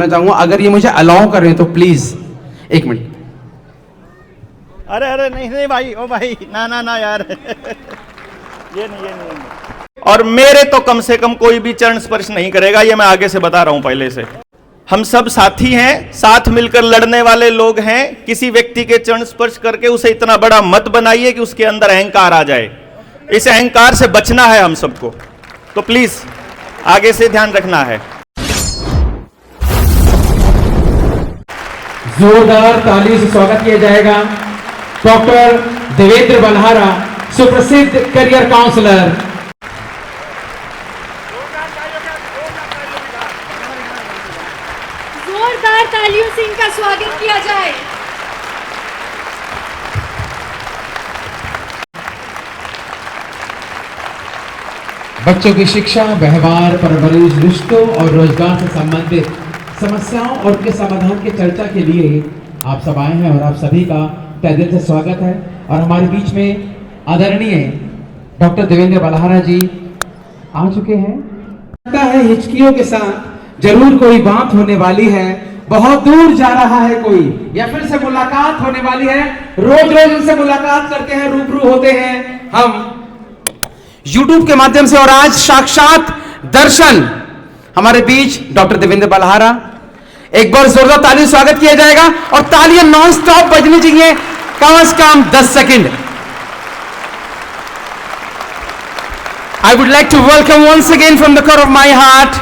मैं चाहूंगा अगर ये मुझे अलाउ करें तो प्लीज एक मिनट। अरे नहीं भाई, ओ भाई, ना यार ये नहीं। और मेरे तो कम से कम कोई भी चरण स्पर्श नहीं करेगा, ये मैं आगे से बता रहा हूं पहले से। हम सब साथी हैं, साथ मिलकर लड़ने वाले लोग हैं। किसी व्यक्ति के चरण स्पर्श करके उसे इतना बड़ा मत बनाइए कि उसके अंदर अहंकार आ जाए। इस अहंकार से बचना है हम सबको, तो प्लीज आगे से ध्यान रखना है। जोरदार ताली से स्वागत किया जाएगा डॉक्टर देवेंद्र बलहारा, सुप्रसिद्ध करियर काउंसलर। जोरदार तालियों से इनका स्वागत किया जाए। बच्चों की शिक्षा, व्यवहार, परवरिश, रिश्तों और रोजगार से संबंधित समस्याओं और उनके समाधान की चर्चा के लिए आप सब आए हैं और आप सभी का तहे दिल से स्वागत है। और हमारे बीच में आदरणीय डॉक्टर देवेंद्र बलहारा जी आ चुके हैं। लगता है हिचकियों के साथ जरूर कोई बात होने वाली है, बहुत दूर जा रहा है कोई, या फिर से मुलाकात होने वाली है। रोज रोज उनसे मुलाकात करते हैं, रूबरू होते हैं हम YouTube के माध्यम से, और आज साक्षात दर्शन हमारे बीच डॉक्टर देवेंद्र बलहारा। एक बार जोरदार ताली से स्वागत किया जाएगा और तालियां नॉन स्टॉप बजनी चाहिए, कम से कम 10 second. I would like to welcome once again from the core of my heart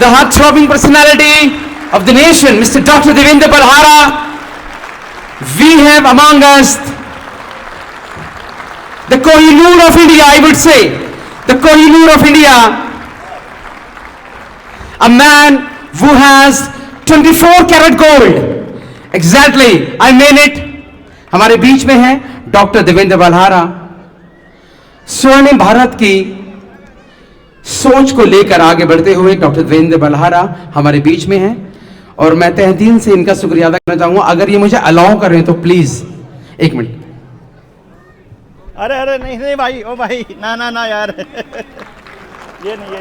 the heart-throbbing personality of the nation, Mr. Dr. Devendra Balhara. We have among us the Kohinoor of India, I would say, the Kohinoor of India, a man who has 24 karat gold. Exactly, I mean it. हमारे बीच में है doctor Devendra Balhara. स्वर्णिम भारत की सोच को लेकर आगे बढ़ते हुए डॉक्टर देवेंद्र बलहारा हमारे बीच में हैं और मैं तहे दिल से इनका शुक्रिया अदा करना चाहूंगा। अगर ये मुझे अलाउ करें तो प्लीज एक मिनट। अरे नहीं भाई, ओ भाई, ना यार ये नहीं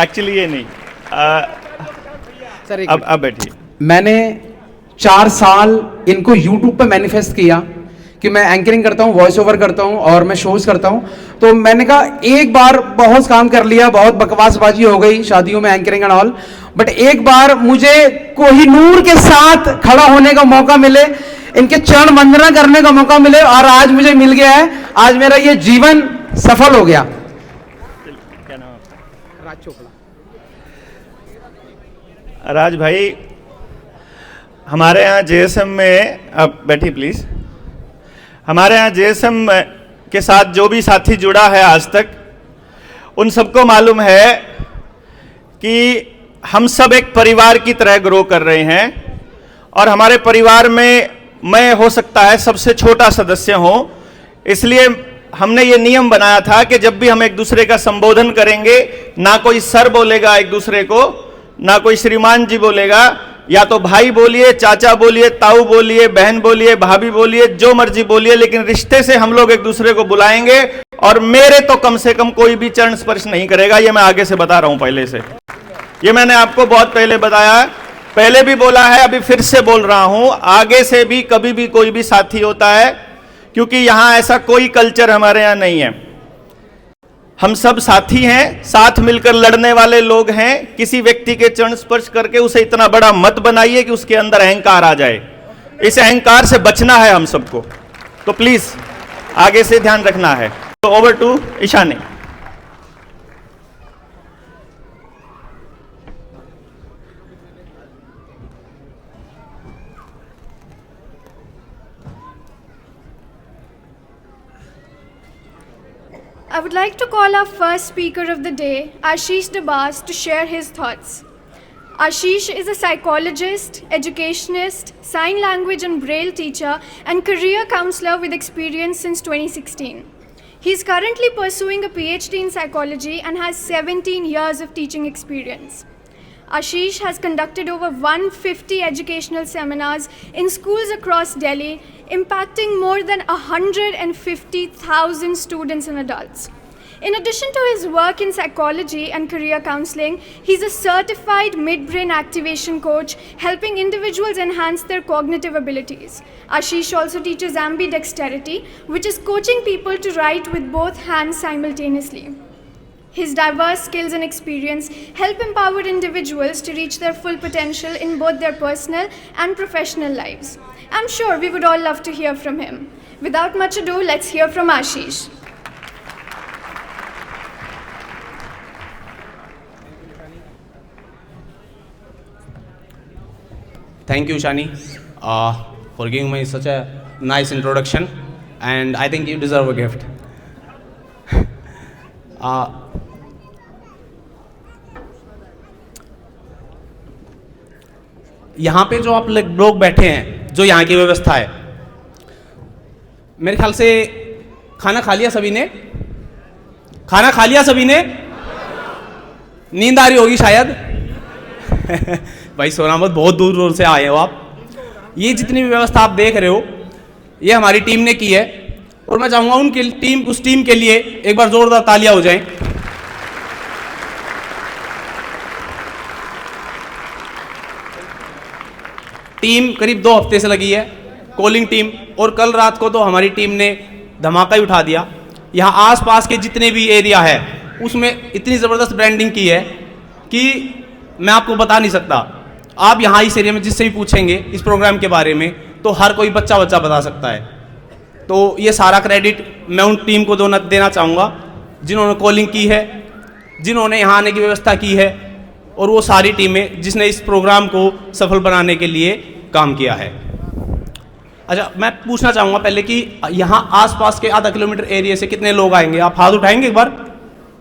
एक्चुअली ये नहीं। सर अब बैठिए। मैंने 4 साल इनको YouTube पे मैनिफेस्ट किया कि मैं एंकरिंग करता हूँ, वॉइस ओवर करता हूँ और मैं शोज करता हूँ। तो मैंने कहा एक बार बहुत काम कर लिया, बहुत बकवासबाजी हो गई शादियों में एंकरिंग एंड ऑल, बट एक बार मुझे कोहिनूर के साथ खड़ा होने का मौका मिले, इनके चरण वंदना करने का मौका मिले, और आज मुझे मिल गया है। आज मेरा ये जीवन सफल हो गया। क्या नाम है? राज चोपड़ा। राज भाई, हमारे यहाँ जेएसएम में, आप बैठिए प्लीज। हमारे यहाँ जेएसएम के साथ जो भी साथी जुड़ा है आज तक, उन सबको मालूम है कि हम सब एक परिवार की तरह ग्रो कर रहे हैं। और हमारे परिवार में मैं हो सकता है सबसे छोटा सदस्य हूं, इसलिए हमने ये नियम बनाया था कि जब भी हम एक दूसरे का संबोधन करेंगे, ना कोई सर बोलेगा एक दूसरे को, ना कोई श्रीमान जी बोलेगा, या तो भाई बोलिए, चाचा बोलिए, ताऊ बोलिए, बहन बोलिए, भाभी बोलिए, जो मर्जी बोलिए, लेकिन रिश्ते से हम लोग एक दूसरे को बुलाएंगे। और मेरे तो कम से कम कोई भी चरण स्पर्श नहीं करेगा, ये मैं आगे से बता रहा हूं पहले से। ये मैंने आपको बहुत पहले बताया, पहले भी बोला है, अभी फिर से बोल रहा हूं, आगे से भी कभी भी कोई भी साथी होता है, क्योंकि यहां ऐसा कोई कल्चर हमारे यहां नहीं है। हम सब साथी हैं, साथ मिलकर लड़ने वाले लोग हैं। किसी व्यक्ति के चरण स्पर्श करके उसे इतना बड़ा मत बनाइए कि उसके अंदर अहंकार आ जाए। इस अहंकार से बचना है हम सबको, तो प्लीज आगे से ध्यान रखना है। तो over to Ishani. I would like to call our first speaker of the day, Ashish Dabas, to share his thoughts. Ashish is a psychologist, educationist, sign language and braille teacher, and career counselor with experience since 2016. He is currently pursuing a PhD in psychology and has 17 years of teaching experience. Ashish has conducted over 150 educational seminars in schools across Delhi, impacting more than 150,000 students and adults. In addition to his work in psychology and career counseling, he's a certified midbrain activation coach, helping individuals enhance their cognitive abilities. Ashish also teaches ambidexterity, which is coaching people to write with both hands simultaneously. His diverse skills and experience help empower individuals to reach their full potential in both their personal and professional lives. I'm sure we would all love to hear from him. Without much ado, let's hear from Ashish. Thank you, Shani, for giving me such a nice introduction, and I think you deserve a gift. यहाँ पे जो आप लोग बैठे हैं, जो यहाँ की व्यवस्था है, मेरे ख्याल से खाना खा लिया सभी ने? खाना खा लिया सभी ने? नींद आ रही होगी शायद। भाई सोना मत, बहुत दूर दूर से आए हो आप। ये जितनी भी व्यवस्था आप देख रहे हो, ये हमारी टीम ने की है, और मैं चाहूँगा उस टीम के लिए एक बार जोरदार तालियां हो जाएं। टीम करीब 2 हफ्ते से लगी है, कॉलिंग टीम, और कल रात को तो हमारी टीम ने धमाका ही उठा दिया। यहाँ आसपास के जितने भी एरिया है उसमें इतनी ज़बरदस्त ब्रांडिंग की है कि मैं आपको बता नहीं सकता। आप यहाँ इस एरिया में जिससे भी पूछेंगे इस प्रोग्राम के बारे में, तो हर कोई बच्चा बता सकता है। तो ये सारा क्रेडिट मैं उन टीम को देना चाहूँगा जिन्होंने कॉलिंग की है, जिन्होंने यहाँ आने की व्यवस्था की है, और वो सारी टीमें जिसने इस प्रोग्राम को सफल बनाने के लिए काम किया है। अच्छा, मैं पूछना चाहूँगा पहले कि यहाँ आसपास के आधा किलोमीटर एरिया से कितने लोग आएंगे? आप हाथ उठाएंगे एक बार।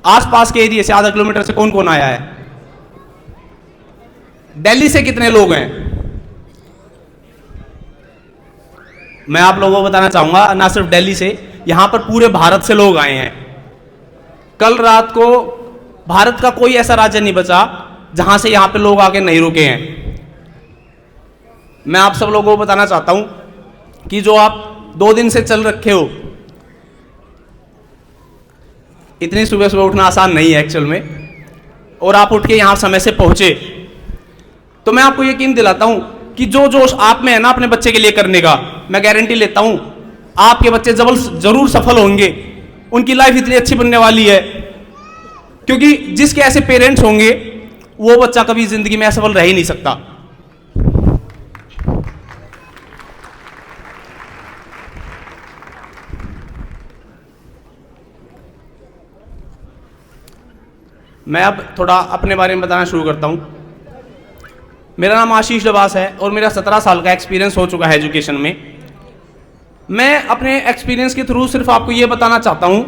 आसपास के एरिया से आधा किलोमीटर से कौन कौन आया है? दिल्ली से कितने लोग हैं? मैं आप लोगों को बताना चाहूंगा, ना सिर्फ दिल्ली से, यहां पर पूरे भारत से लोग आए हैं। कल रात को भारत का कोई ऐसा राज्य नहीं बचा जहां से यहां पे लोग आके नहीं रुके हैं। मैं आप सब लोगों को बताना चाहता हूं कि जो आप 2 दिन से चल रखे हो, इतनी सुबह सुबह उठना आसान नहीं है एक्चुअल में, और आप उठ के यहां समय से पहुंचे, तो मैं आपको यकीन दिलाता हूं कि जो जोश आप में है ना अपने बच्चे के लिए करने का, मैं गारंटी लेता हूं आपके बच्चे जरूर सफल होंगे। उनकी लाइफ इतनी अच्छी बनने वाली है, क्योंकि जिसके ऐसे पेरेंट्स होंगे वो बच्चा कभी जिंदगी में असफल रह ही नहीं सकता। मैं अब थोड़ा अपने बारे में बताना शुरू करता हूं। मेरा नाम आशीष डबास है और मेरा 17 साल का एक्सपीरियंस हो चुका है एजुकेशन में। मैं अपने एक्सपीरियंस के थ्रू सिर्फ आपको ये बताना चाहता हूं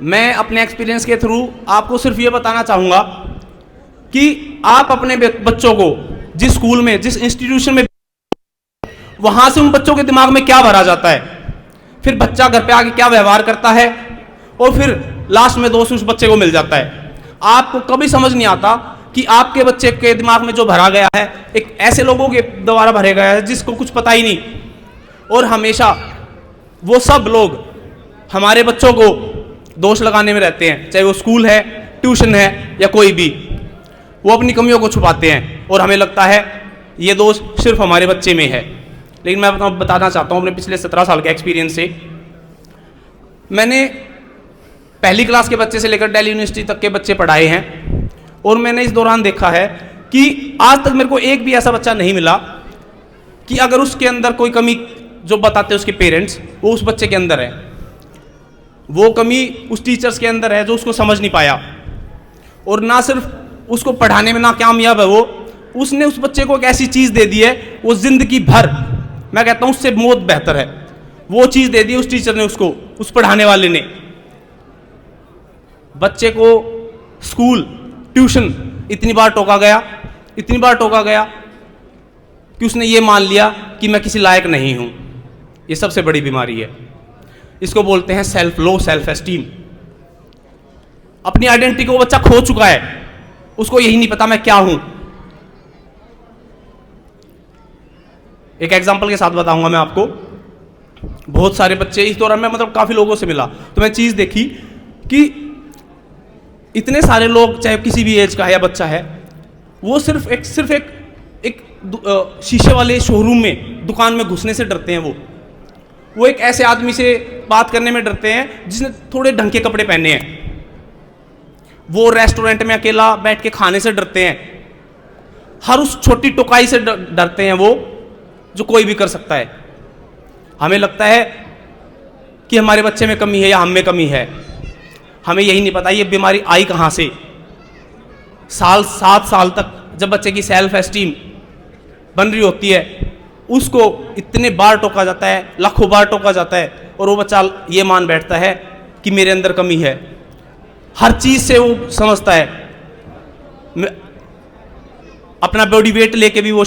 मैं अपने एक्सपीरियंस के थ्रू आपको सिर्फ ये बताना चाहूंगा कि आप अपने बच्चों को जिस स्कूल में, जिस इंस्टीट्यूशन में, वहां से उन बच्चों के दिमाग में क्या भरा जाता है, फिर बच्चा घर पे आके क्या व्यवहार करता है, और फिर लास्ट में दोस्त उस बच्चे को मिल जाता है। आपको कभी समझ नहीं आता कि आपके बच्चे के दिमाग में जो भरा गया है एक ऐसे लोगों के द्वारा भरे गया है जिसको कुछ पता ही नहीं। और हमेशा वो सब लोग हमारे बच्चों को दोष लगाने में रहते हैं, चाहे वो स्कूल है, ट्यूशन है या कोई भी। वो अपनी कमियों को छुपाते हैं और हमें लगता है ये दोष सिर्फ हमारे बच्चे में है। लेकिन मैं बताना चाहता हूँ अपने पिछले 17 साल के एक्सपीरियंस से, मैंने पहली क्लास के बच्चे से लेकर दिल्ली यूनिवर्सिटी तक के बच्चे पढ़ाए हैं, और मैंने इस दौरान देखा है कि आज तक मेरे को एक भी ऐसा बच्चा नहीं मिला कि अगर उसके अंदर कोई कमी जो बताते हैं उसके पेरेंट्स, वो उस बच्चे के अंदर है, वो कमी उस टीचर्स के अंदर है जो उसको समझ नहीं पाया। और ना सिर्फ उसको पढ़ाने में ना कामयाब है वो, उसने उस बच्चे को एक ऐसी चीज़ दे दी है वो जिंदगी भर, मैं कहता हूँ उससे मौत बेहतर है, वो चीज़ दे दी उस टीचर ने उसको, उस पढ़ाने वाले ने। बच्चे को स्कूल, ट्यूशन इतनी बार टोका गया कि उसने ये मान लिया कि मैं किसी लायक नहीं हूं। ये सबसे बड़ी बीमारी है, इसको बोलते हैं सेल्फ एस्टीम। अपनी आइडेंटिटी को वो बच्चा खो चुका है, उसको यही नहीं पता मैं क्या हूं। एक एग्जांपल के साथ बताऊंगा मैं आपको। बहुत सारे बच्चे इस दौरान मैं मतलब काफ़ी लोगों से मिला तो मैं चीज़ देखी कि इतने सारे लोग, चाहे किसी भी एज का है या बच्चा है, वो सिर्फ एक शीशे वाले शोरूम में, दुकान में घुसने से डरते हैं। वो एक ऐसे आदमी से बात करने में डरते हैं जिसने थोड़े ढंग के कपड़े पहने हैं। वो रेस्टोरेंट में अकेला बैठ के खाने से डरते हैं। हर उस छोटी टोकाई से डरते हैं वो, जो कोई भी कर सकता है। हमें लगता है कि हमारे बच्चे में कमी है या हम में कमी है। हमें यही नहीं पता ये बीमारी आई कहाँ से। 7 साल तक जब बच्चे की सेल्फ एस्टीम बन रही होती है, उसको इतने बार टोका जाता है, लाखों बार टोका जाता है, और वो बच्चा ये मान बैठता है कि मेरे अंदर कमी है। हर चीज़ से वो समझता है। अपना बॉडी वेट लेके भी वो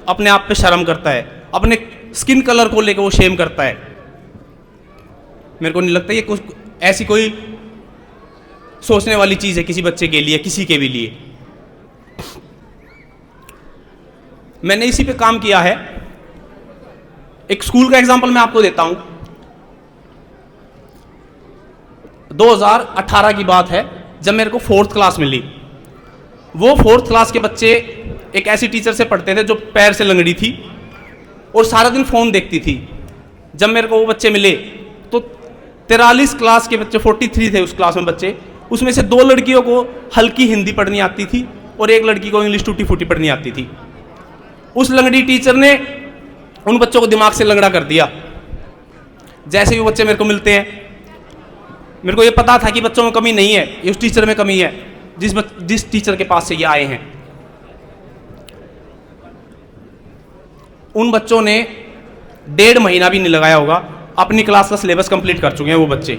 अपने आप पे शर्म करता है, अपने स्किन कलर को लेके वो शेम करता है। मेरे को नहीं लगता ये कुछ ऐसी कोई सोचने वाली चीज़ है किसी बच्चे के लिए, किसी के भी लिए। मैंने इसी पे काम किया है। एक स्कूल का एग्जांपल मैं आपको देता हूं। 2018 की बात है, जब मेरे को 4th क्लास मिली। वो 4th क्लास के बच्चे एक ऐसी टीचर से पढ़ते थे जो पैर से लंगड़ी थी और सारा दिन फ़ोन देखती थी। जब मेरे को वो बच्चे मिले तो 43 क्लास के बच्चे, 43 थे उस क्लास में बच्चे, उसमें से 2 लड़कियों को हल्की हिंदी पढ़नी आती थी और एक लड़की को इंग्लिश टूटी फूटी पढ़नी आती थी। उस लंगड़ी टीचर ने उन बच्चों को दिमाग से लंगड़ा कर दिया। जैसे ही वो बच्चे मेरे को मिलते हैं, मेरे को ये पता था कि बच्चों में कमी नहीं है, ये उस टीचर में कमी है जिस टीचर के पास से ये आए हैं। उन बच्चों ने 1.5 महीना भी नहीं लगाया होगा, अपनी क्लास का सिलेबस कंप्लीट कर चुके हैं। वो बच्चे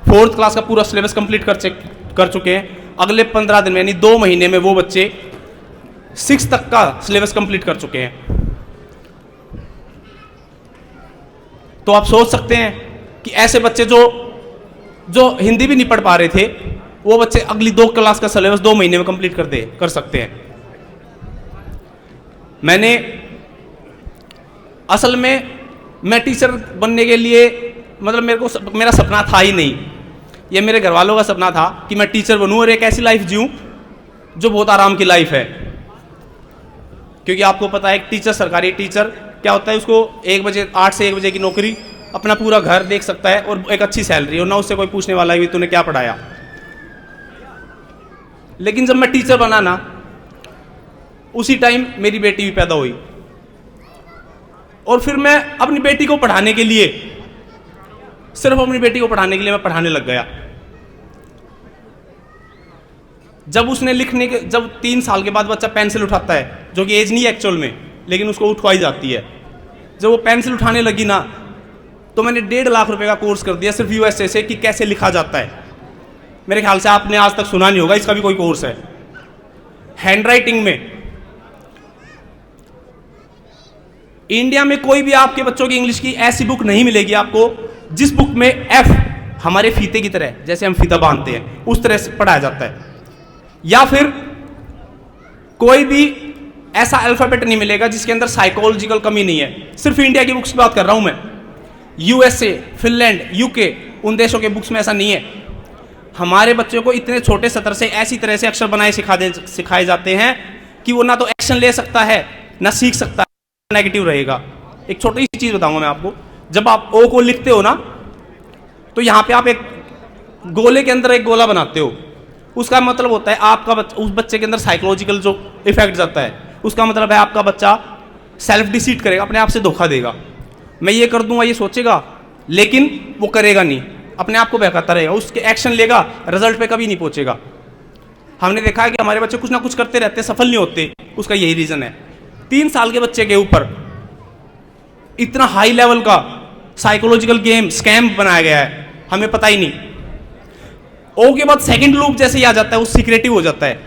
4th क्लास का पूरा सिलेबस कंप्लीट कर चुके हैं। अगले 15 दिन में, यानी 2 महीने में, वो बच्चे 6th तक का सिलेबस कंप्लीट कर चुके हैं। तो आप सोच सकते हैं कि ऐसे बच्चे जो हिंदी भी नहीं पढ़ पा रहे थे, वो बच्चे अगली 2 क्लास का सिलेबस 2 महीने में कंप्लीट कर सकते हैं। असल में मैं टीचर बनने के लिए, मतलब मेरा सपना था ही नहीं। ये मेरे घर वालों का सपना था कि मैं टीचर बनूं और एक ऐसी लाइफ जीऊं जो बहुत आराम की लाइफ है। क्योंकि आपको पता है, एक टीचर, सरकारी टीचर क्या होता है, उसको 8 से 1 बजे की नौकरी, अपना पूरा घर देख सकता है और एक अच्छी सैलरी, और ना उससे कोई पूछने वाला है कि तूने क्या पढ़ाया। लेकिन जब मैं टीचर बना ना, उसी टाइम मेरी बेटी भी पैदा हुई, और फिर मैं अपनी बेटी को पढ़ाने के लिए, सिर्फ अपनी बेटी को पढ़ाने के लिए मैं पढ़ाने लग गया। जब 3 साल के बाद बच्चा पेंसिल उठाता है, जो कि एज नहीं है एक्चुअल में, लेकिन उसको उठवाई जाती है, जब वो पेंसिल उठाने लगी ना, तो मैंने 1.5 लाख रुपए का कोर्स कर दिया सिर्फ यूएसए से कि कैसे लिखा जाता है। मेरे ख्याल से आपने आज तक सुना नहीं होगा, इसका भी कोई कोर्स है। हैंड राइटिंग में इंडिया में कोई भी आपके बच्चों की इंग्लिश की ऐसी बुक नहीं मिलेगी आपको जिस बुक में एफ हमारे फीते की तरह, जैसे हम फीता बांधते हैं, उस तरह से पढ़ाया जाता है। या फिर कोई भी ऐसा अल्फाबेट नहीं मिलेगा जिसके अंदर साइकोलॉजिकल कमी नहीं है। सिर्फ इंडिया की बुक्स की बात कर रहा हूं मैं। यूएसए, फिनलैंड, यूके, उन देशों के बुक्स में ऐसा नहीं है। हमारे बच्चों को इतने छोटे सत्र से ऐसी तरह से अक्षर बनाए सिखाए जाते हैं कि वो ना तो एक्शन ले सकता है ना सीख सकता है, नेगेटिव रहेगा। एक छोटी सी चीज बताऊंगा मैं आपको। जब आप ओ को लिखते हो ना, तो यहां पे आप एक गोले के अंदर एक गोला बनाते हो। उसका मतलब होता है आपका उस बच्चे के अंदर साइकोलॉजिकल जो इफेक्ट जाता है, उसका मतलब है आपका बच्चा सेल्फ डिसीट करेगा, अपने आप से धोखा देगा। मैं ये कर दूंगा ये सोचेगा, लेकिन वो करेगा नहीं, अपने आप को बहकाता रहेगा, उसके एक्शन लेगा, रिजल्ट पे कभी नहीं पहुंचेगा। हमने देखा है कि हमारे बच्चे कुछ ना कुछ करते रहते, सफल नहीं होते। उसका यही रीजन है। 3 साल के बच्चे के ऊपर इतना हाई लेवल का साइकोलॉजिकल गेम, स्कैम बनाया गया है, हमें पता ही नहीं। ओ के बाद सेकंड लूप जैसे ही आ जाता है, वो सीक्रेटिव हो जाता है,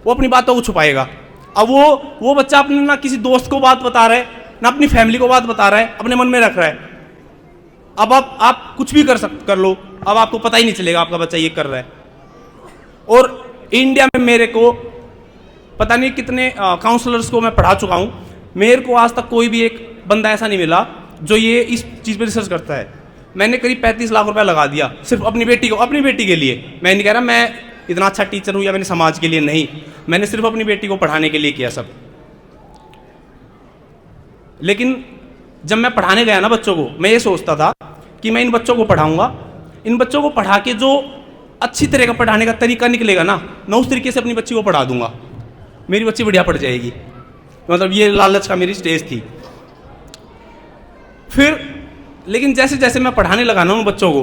वो अपनी बातों को छुपाएगा। अब वो बच्चा अपने ना किसी दोस्त को बात बता रहा है, ना अपनी फैमिली को बात बता रहा है, अपने मन में रख रहा है। अब आप कुछ भी कर लो, अब आपको पता ही नहीं चलेगा आपका बच्चा ये कर रहा है। और इंडिया में मेरे को पता नहीं कितने काउंसलर्स को मैं पढ़ा चुका हूं, मेरे को आज तक कोई भी एक बंदा ऐसा नहीं मिला जो ये इस चीज़ पे रिसर्च करता है। मैंने करीब 35 लाख रुपए लगा दिया सिर्फ अपनी बेटी के लिए। मैं नहीं कह रहा मैं इतना अच्छा टीचर हूँ या मैंने समाज के लिए, नहीं, मैंने सिर्फ अपनी बेटी को पढ़ाने के लिए किया सब। लेकिन जब मैं पढ़ाने गया ना बच्चों को, मैं ये सोचता था कि मैं इन बच्चों को पढ़ाऊंगा, इन बच्चों को पढ़ा के जो अच्छी तरह का पढ़ाने का तरीका निकलेगा ना, मैं उस तरीके से अपनी बच्ची को पढ़ा दूंगा, मेरी बच्ची बढ़िया पढ़ जाएगी। मतलब ये लालच का मेरी स्टेज थी। फिर लेकिन जैसे जैसे मैं पढ़ाने लगा ना उन बच्चों को,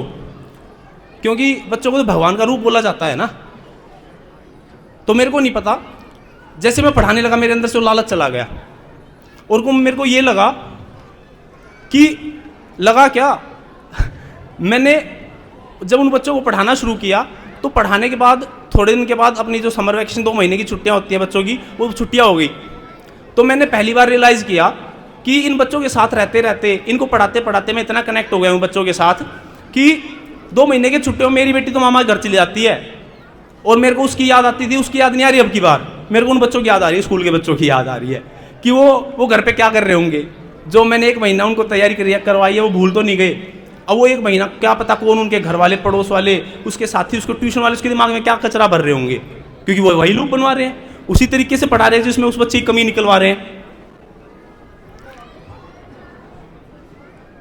क्योंकि बच्चों को तो भगवान का रूप बोला जाता है ना, तो मेरे को नहीं पता, जैसे मैं पढ़ाने लगा मेरे अंदर से वो लालच चला गया। और मेरे को ये लगा कि लगा क्या मैंने जब उन बच्चों को पढ़ाना शुरू किया तो पढ़ाने के बाद थोड़े दिन के बाद अपनी जो समर वैकेशन 2 महीने की छुट्टियां होती हैं बच्चों की, वो छुट्टियां हो गई। तो मैंने पहली बार रियलाइज़ किया कि इन बच्चों के साथ रहते रहते, इनको पढ़ाते पढ़ाते मैं इतना कनेक्ट हो गया हूँ बच्चों के साथ कि 2 महीने की छुट्टियों में मेरी बेटी तो मामा घर चली जाती है और मेरे को उसकी याद आती थी, उसकी याद नहीं आ रही अब की बार, मेरे को उन बच्चों की याद आ रही है, स्कूल के बच्चों की याद आ रही है कि वो घर पे क्या कर रहे होंगे। जो मैंने 1 महीना उनको तैयारी करवाई है वो भूल तो नहीं गए। अब वो 1 महीना क्या पता कौन उनके घर वाले, पड़ोस वाले, उसके साथी, उसको ट्यूशन वाले, उसके दिमाग में क्या कचरा भर रहे होंगे, क्योंकि वो वही लोग बनवा रहे हैं, उसी तरीके से पढ़ा रहे हैं जिसमें उस बच्चे की कमी निकलवा रहे हैं।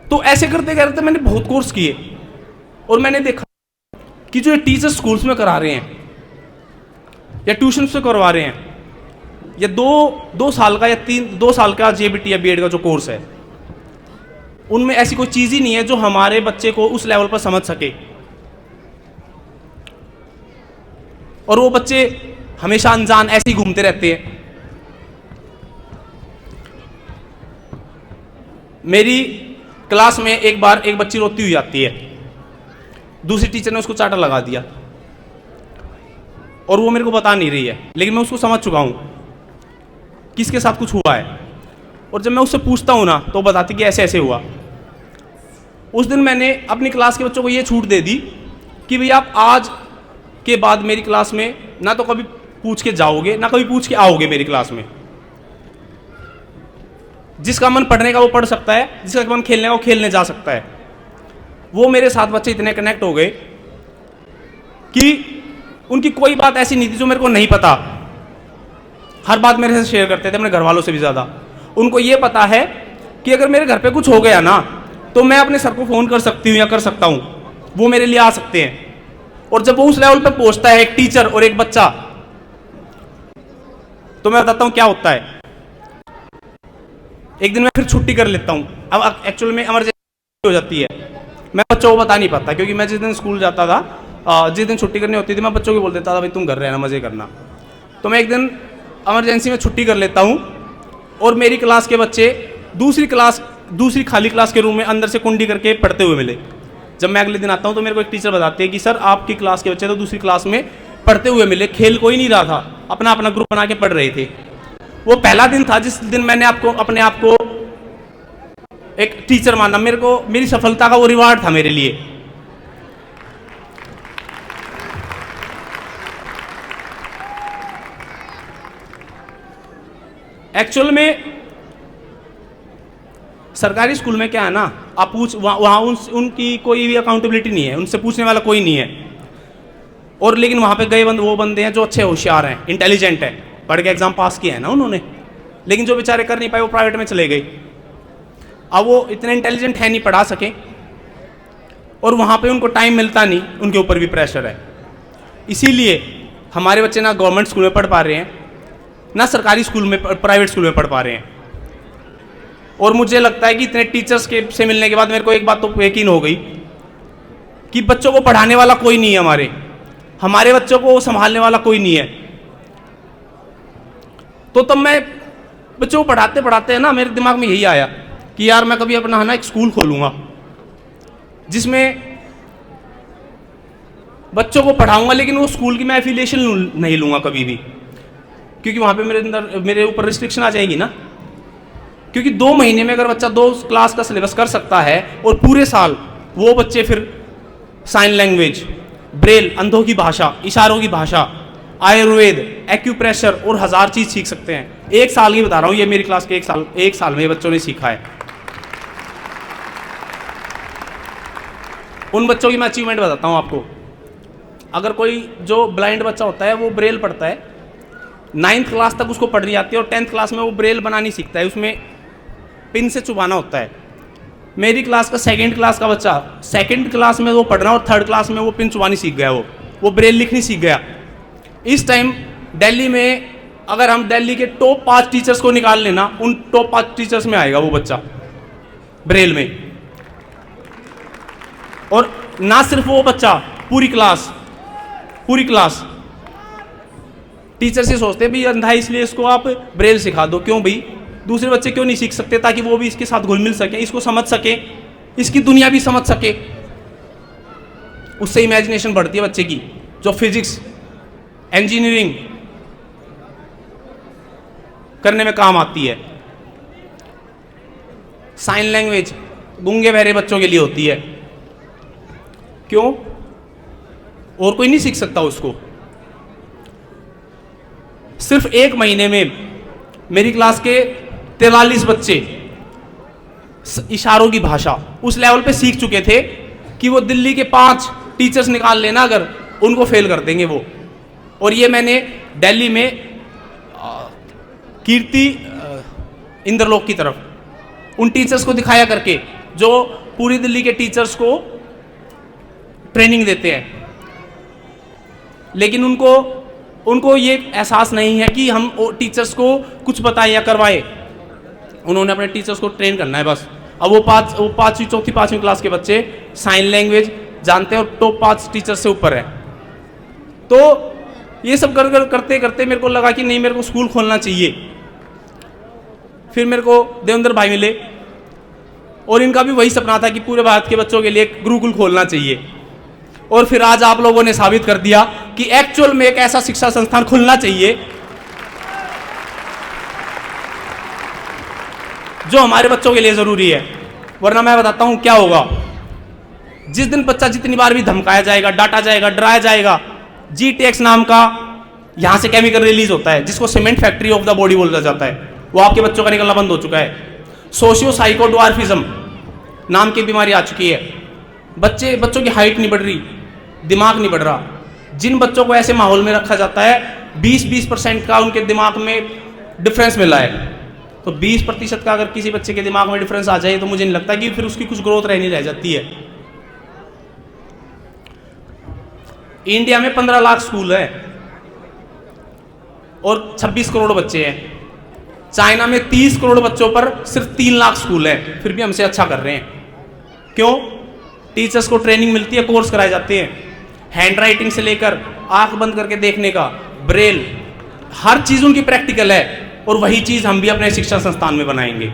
तो ऐसे करते करते मैंने बहुत कोर्स किए और मैंने देखा कि जो टीचर स्कूल्स में करा रहे हैं या ट्यूशन से करवा रहे हैं, या 2 साल का या 2 साल का JBT या BEd का जो कोर्स है, उनमें ऐसी कोई चीज़ ही नहीं है जो हमारे बच्चे को उस लेवल पर समझ सके। और वो बच्चे हमेशा अनजान ऐसे ही घूमते रहते हैं। मेरी क्लास में एक बार एक बच्ची रोती हुई आती है, दूसरी टीचर ने उसको चाटा लगा दिया और वो मेरे को बता नहीं रही है, लेकिन मैं उसको समझ चुका हूँ किसके साथ कुछ हुआ है। और जब मैं उससे पूछता हूँ ना तो बताती कि ऐसे ऐसे हुआ। उस दिन मैंने अपनी क्लास के बच्चों को ये छूट दे दी कि भैया आप आज के बाद मेरी क्लास में ना तो कभी पूछ के जाओगे ना कभी पूछ के आओगे मेरी क्लास में। जिसका मन पढ़ने का वो पढ़ सकता है, जिसका मन खेलने का वो खेलने जा सकता है। वो मेरे साथ बच्चे इतने कनेक्ट हो गए कि उनकी कोई बात ऐसी नहीं थी जो मेरे को नहीं पता। हर बात मेरे से शेयर करते थे, अपने घर वालों से भी ज़्यादा। उनको ये पता है कि अगर मेरे घर पे कुछ हो गया ना तो मैं अपने सर को फ़ोन कर सकती हूँ या कर सकता हूँ, वो मेरे लिए आ सकते हैं। और जब वो उस लेवल पे पहुँचता है एक टीचर और एक बच्चा, तो मैं बताता हूँ क्या होता है। एक दिन मैं फिर छुट्टी कर लेता हूँ, अब एक्चुअल में इमरजेंसी हो जाती है, मैं बच्चों को बता नहीं पाता, क्योंकि मैं जिस दिन स्कूल जाता था, जिस दिन छुट्टी करनी होती थी, मैं बच्चों को बोल देता था भाई तुम घर रहना, मज़े करना। तो मैं एक दिन इमरजेंसी में छुट्टी कर लेता हूँ और मेरी क्लास के बच्चे दूसरी खाली क्लास के रूम में अंदर से कुंडी करके पढ़ते हुए मिले। जब मैं अगले दिन आता हूँ तो मेरे को एक टीचर बताते हैं कि सर आपकी क्लास के बच्चे तो दूसरी क्लास में पढ़ते हुए मिले, खेल कोई नहीं रहा था, अपना अपना ग्रुप बना के पढ़ रहे थे। वो पहला दिन था जिस दिन मैंने अपने आप को एक टीचर माना। मेरी सफलता का वो रिवार्ड था मेरे लिए। एक्चुअल में सरकारी स्कूल में क्या है ना, आप पूछ वहाँ उनकी कोई भी अकाउंटेबिलिटी नहीं है, उनसे पूछने वाला कोई नहीं है। और लेकिन वहाँ पे गए वो बंदे हैं जो अच्छे होशियार हैं, इंटेलिजेंट है, पढ़ के एग्जाम पास किया है ना उन्होंने, लेकिन जो बेचारे कर नहीं पाए वो प्राइवेट में चले गए। अब वो इतने इंटेलिजेंट है नहीं, पढ़ा सके, और वहाँ पे उनको टाइम मिलता नहीं, उनके ऊपर भी प्रेशर है। इसीलिए हमारे बच्चे ना गवर्नमेंट स्कूल में पढ़ पा रहे हैं ना सरकारी स्कूल में, प्राइवेट स्कूल में पढ़ पा रहे हैं। और मुझे लगता है कि इतने टीचर्स से मिलने के बाद मेरे को एक बात तो यकीन हो गई कि बच्चों को पढ़ाने वाला कोई नहीं है, हमारे बच्चों को संभालने वाला कोई नहीं है। तो तब मैं बच्चों को पढ़ाते पढ़ाते है ना, मेरे दिमाग में यही आया कि यार मैं कभी अपना है ना एक स्कूल खोलूंगा जिसमें बच्चों को पढ़ाऊंगा, लेकिन वो स्कूल की मैं एफिलिएशन नहीं लूंगा कभी भी, क्योंकि वहाँ पे मेरे ऊपर रिस्ट्रिक्शन आ जाएगी ना। क्योंकि 2 महीने में अगर बच्चा 2 क्लास का सिलेबस कर सकता है और पूरे साल वो बच्चे फिर साइन लैंग्वेज, ब्रेल, अंधों की भाषा, इशारों की भाषा, आयुर्वेद, एक्यूप्रेशर और 1000 चीज़ सीख सकते हैं। 1 साल की बता रहा हूँ, ये मेरी क्लास के 1 साल में ये बच्चों ने सीखा है। उन बच्चों की मैं अचीवमेंट बताता हूँ आपको। अगर कोई जो ब्लाइंड बच्चा होता है वो ब्रेल पढ़ता है, 9th क्लास तक उसको पढ़नी आती है और 10th क्लास में वो ब्रेल बना नहीं सीखता है, उसमें पिन से चुबाना होता है। मेरी क्लास का 2nd क्लास का बच्चा 2nd क्लास में वो पढ़ना और 3rd क्लास में वो पिन चुबानी सीख गया, वो ब्रेल लिखनी सीख गया। इस टाइम दिल्ली में अगर हम दिल्ली के टॉप 5 टीचर्स को निकाल लेना, उन टॉप 5 टीचर्स में आएगा वो बच्चा ब्रेल में। और ना सिर्फ वो बच्चा, पूरी क्लास टीचर से सोचते हैं भाई अंधा है इसलिए इसको आप ब्रेल सिखा दो। क्यों भाई, दूसरे बच्चे क्यों नहीं सीख सकते, ताकि वो भी इसके साथ घुल मिल सके, इसको समझ सके, इसकी दुनिया भी समझ सके। उससे इमेजिनेशन बढ़ती है बच्चे की, जो फिजिक्स इंजीनियरिंग करने में काम आती है। साइन लैंग्वेज गूंगे बहरे बच्चों के लिए होती है। क्यों, और कोई नहीं सीख सकता उसको। सिर्फ 1 महीने में मेरी क्लास के 43 बच्चे इशारों की भाषा उस लेवल पे सीख चुके थे कि वो दिल्ली के 5 टीचर्स निकाल लेना, अगर उनको फेल कर देंगे वो। और ये मैंने दिल्ली में कीर्ति इंद्रलोक की तरफ उन टीचर्स को दिखाया करके जो पूरी दिल्ली के टीचर्स को ट्रेनिंग देते हैं, लेकिन उनको ये एहसास नहीं है कि हम टीचर्स को कुछ बताएं या करवाएं। उन्होंने अपने टीचर्स को ट्रेन करना है बस। अब वो 5वीं 4वीं 5वीं क्लास के बच्चे साइन लैंग्वेज जानते हैं और टॉप 5 टीचर्स से ऊपर है। तो ये सब करते करते मेरे को लगा कि नहीं, मेरे को स्कूल खोलना चाहिए। फिर मेरे को देवेंद्र भाई मिले और इनका भी वही सपना था कि पूरे भारत के बच्चों के लिए एक गुरुकुल खोलना चाहिए। और फिर आज आप लोगों ने साबित कर दिया कि एक्चुअल में एक ऐसा शिक्षा संस्थान खुलना चाहिए जो हमारे बच्चों के लिए जरूरी है। वरना मैं बताता हूं क्या होगा। जिस दिन बच्चा जितनी बार भी धमकाया जाएगा, डांटा जाएगा, डराया जाएगा, GTX नाम का यहां से केमिकल रिलीज होता है जिसको cement factory of the body बोला जाता है, वो आपके बच्चों का निकलना बंद हो चुका है। सोशियो साइकोड्वार्फिज्म नाम की बीमारी आ चुकी है। बच्चों की हाइट नहीं बढ़ रही, दिमाग नहीं बढ़ रहा। जिन बच्चों को ऐसे माहौल में रखा जाता है 20% का उनके दिमाग में डिफरेंस मिला है। तो 20% का अगर किसी बच्चे के दिमाग में डिफरेंस आ जाए तो मुझे नहीं लगता कि फिर उसकी कुछ ग्रोथ रह जाती है। इंडिया में 15 लाख स्कूल है और 26 करोड़ बच्चे हैं। चाइना में 30 करोड़ बच्चों पर सिर्फ 3 लाख स्कूल है, फिर भी हमसे अच्छा कर रहे हैं। क्यों? टीचर्स को ट्रेनिंग मिलती है, कोर्स कराए जाते हैं। हैंड राइटिंग से लेकर आंख बंद करके देखने का, ब्रेल, हर चीज उनकी प्रैक्टिकल है। और वही चीज हम भी अपने शिक्षा संस्थान में बनाएंगे।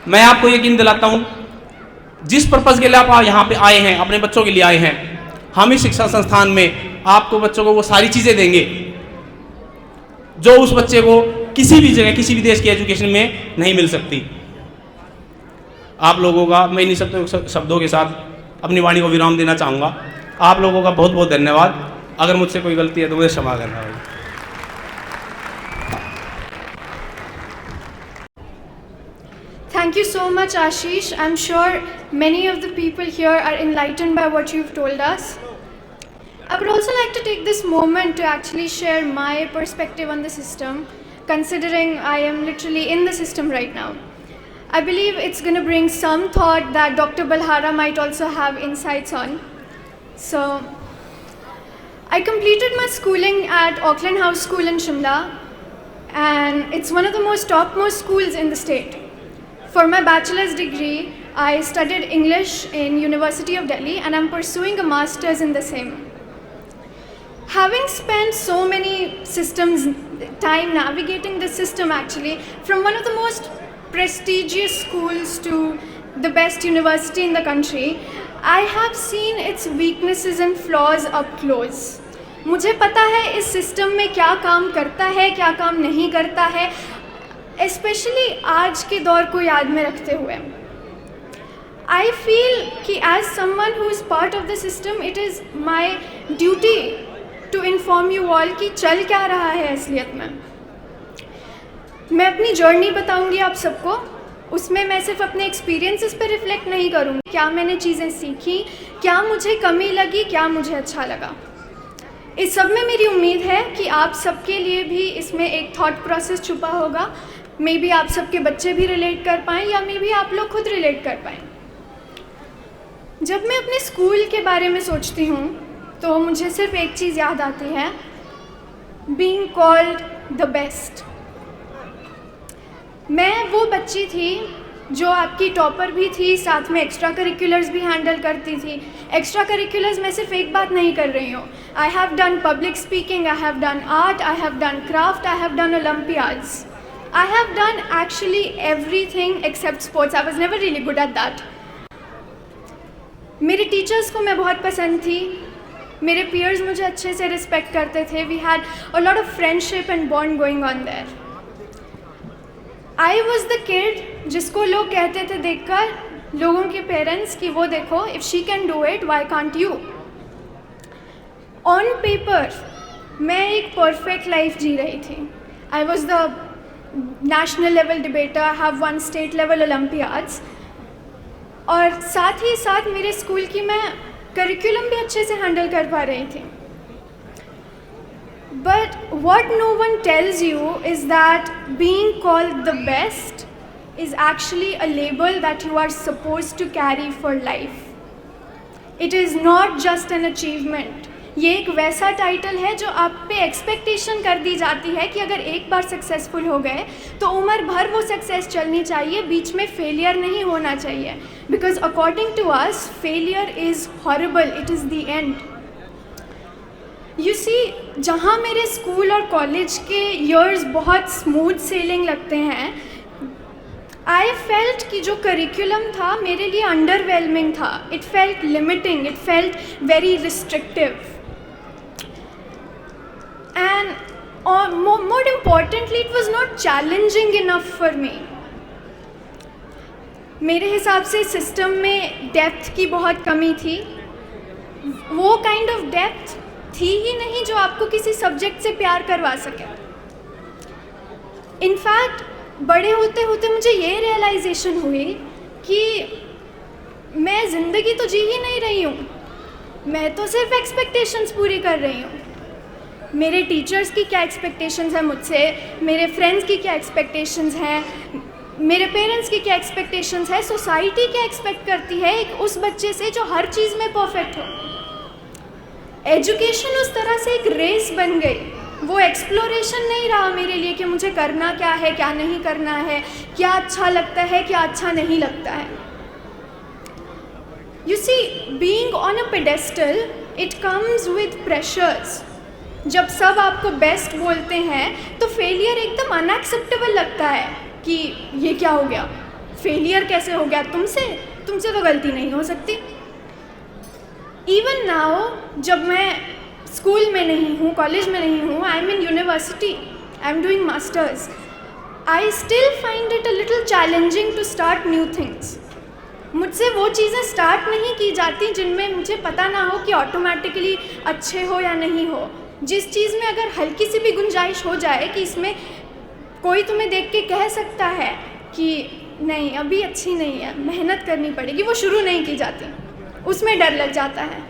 मैं आपको यकीन दिलाता हूं, जिस पर्पज के लिए आप यहां पे आए हैं, अपने बच्चों के लिए आए हैं, हम इस शिक्षा संस्थान में आपको बच्चों को वो सारी चीजें देंगे जो उस बच्चे को किसी भी जगह, किसी भी देश की एजुकेशन में नहीं मिल सकती। आप लोगों का मैं इन्हीं शब्दों के साथ अपनी वाणी को विराम देना चाहूँगा। आप लोगों का बहुत बहुत धन्यवाद। अगर मुझसे कोई गलती है तो मुझे क्षमा करना होगा। Thank you so much, Ashish. I'm sure many of the people here are enlightened by what you've told us. I would also like to take this moment to actually share my perspective on the system, considering I am literally in the system right now. I believe it's going to bring some thought that Dr. Balhara might also have insights on. So, I completed my schooling at Auckland House School in Shimla, and it's one of the topmost schools in the state. For my bachelor's degree, I studied English in University of Delhi, and I'm pursuing a master's in the same. Having spent so many time navigating the system actually, from one of the most prestigious schools to the best university in the country, I have seen its weaknesses and flaws up close. मुझे पता है इस system में क्या काम करता है, क्या काम नहीं करता है, स्पेशली आज के दौर को याद में रखते हुए। I feel कि as someone who is part of the system, it is my duty to inform you all कि चल क्या रहा है असलियत में। मैं अपनी जर्नी बताऊंगी आप सबको, उसमें मैं सिर्फ अपने एक्सपीरियंसेस पे रिफ्लेक्ट नहीं करूँगी, क्या मैंने चीज़ें सीखी, क्या मुझे कमी लगी, क्या मुझे अच्छा लगा। इस सब में मेरी उम्मीद है कि आप सबके लिए भी इसमें एक थॉट प्रोसेस छुपा होगा। मे बी आप सबके बच्चे भी रिलेट कर पाएँ या मे बी आप लोग खुद रिलेट कर पाएँ। जब मैं अपने स्कूल के बारे में सोचती हूँ तो मुझे सिर्फ एक चीज़ याद आती है, बीइंग कॉल्ड द बेस्ट। मैं वो बच्ची थी जो आपकी टॉपर भी थी, साथ में एक्स्ट्रा करिकुलर्स भी हैंडल करती थी। एक्स्ट्रा करिकुलर्स में सिर्फ एक बात नहीं कर रही हूँ, I have done public speaking, I have done art, I have done craft, I have done Olympiads, I have done actually everything except sports. I was never really good at that. मेरे teachers को मैं बहुत पसंद थी, मेरे peers मुझे अच्छे से रिस्पेक्ट करते थे, we had a lot of friendship and bond going on there. I was the kid जिसको लोग कहते थे देखकर लोगों के पेरेंट्स कि वो देखो, if she can do it why can't you. On paper मैं एक परफेक्ट लाइफ जी रही थी। I was the national level debater, I have one state level Olympiads, और साथ ही साथ मेरे स्कूल की मैं करिकुलम भी अच्छे से हैंडल कर पा रही थी। But what no one tells you is that being called the best is actually a label that you are supposed to carry for life. It is not just an achievement. ये एक वैसा title है जो आप पे expectation कर दी जाती है कि अगर एक बार सक्सेसफुल हो गए तो उम्र भर वो सक्सेस चलनी चाहिए, बीच में फेलियर नहीं होना चाहिए। Because according to us failure is horrible, it is the end. You see, जहाँ मेरे स्कूल और कॉलेज के ईयर्स बहुत स्मूथ सेलिंग लगते हैं, आई फेल्ट कि जो करिकुलम था मेरे लिए अंडरवेलमिंग था। It felt limiting, it felt very restrictive, and more importantly it was not challenging enough for me. मेरे हिसाब से सिस्टम में डेप्थ की बहुत कमी थी। वो काइंड ऑफ डेप्थ थी ही नहीं जो आपको किसी सब्जेक्ट से प्यार करवा सके। इनफैक्ट बड़े होते होते मुझे ये रियलाइजेशन हुई कि मैं ज़िंदगी तो जी ही नहीं रही हूँ, मैं तो सिर्फ एक्सपेक्टेशंस पूरी कर रही हूँ। मेरे टीचर्स की क्या एक्सपेक्टेशंस हैं मुझसे, मेरे फ्रेंड्स की क्या एक्सपेक्टेशंस हैं, मेरे पेरेंट्स की क्या एक्सपेक्टेशंस है, सोसाइटी क्या एक्सपेक्ट करती है एक उस बच्चे से जो हर चीज़ में परफेक्ट हो। एजुकेशन उस तरह से एक रेस बन गई, वो एक्सप्लोरेशन नहीं रहा मेरे लिए कि मुझे करना क्या है, क्या नहीं करना है, क्या अच्छा लगता है, क्या अच्छा नहीं लगता है। You see, being on a pedestal it comes with pressures. जब सब आपको बेस्ट बोलते हैं तो फेलियर एकदम अनएक्सेप्टेबल लगता है कि ये क्या हो गया, फेलियर कैसे हो गया तुमसे तो गलती नहीं हो सकती। इवन नाउ जब मैं स्कूल में नहीं हूँ, कॉलेज में नहीं हूँ, I am in university, I am doing masters, I still find it a little challenging to start new things. मुझसे वो चीज़ें स्टार्ट नहीं की जाती जिनमें मुझे पता ना हो कि ऑटोमेटिकली अच्छे हो या नहीं हो। जिस चीज़ में अगर हल्की सी भी गुंजाइश हो जाए कि इसमें कोई तुम्हें देख के कह सकता है कि नहीं अभी अच्छी नहीं है, मेहनत करनी पड़ेगी, वो शुरू नहीं की जाती, उसमें डर लग जाता है।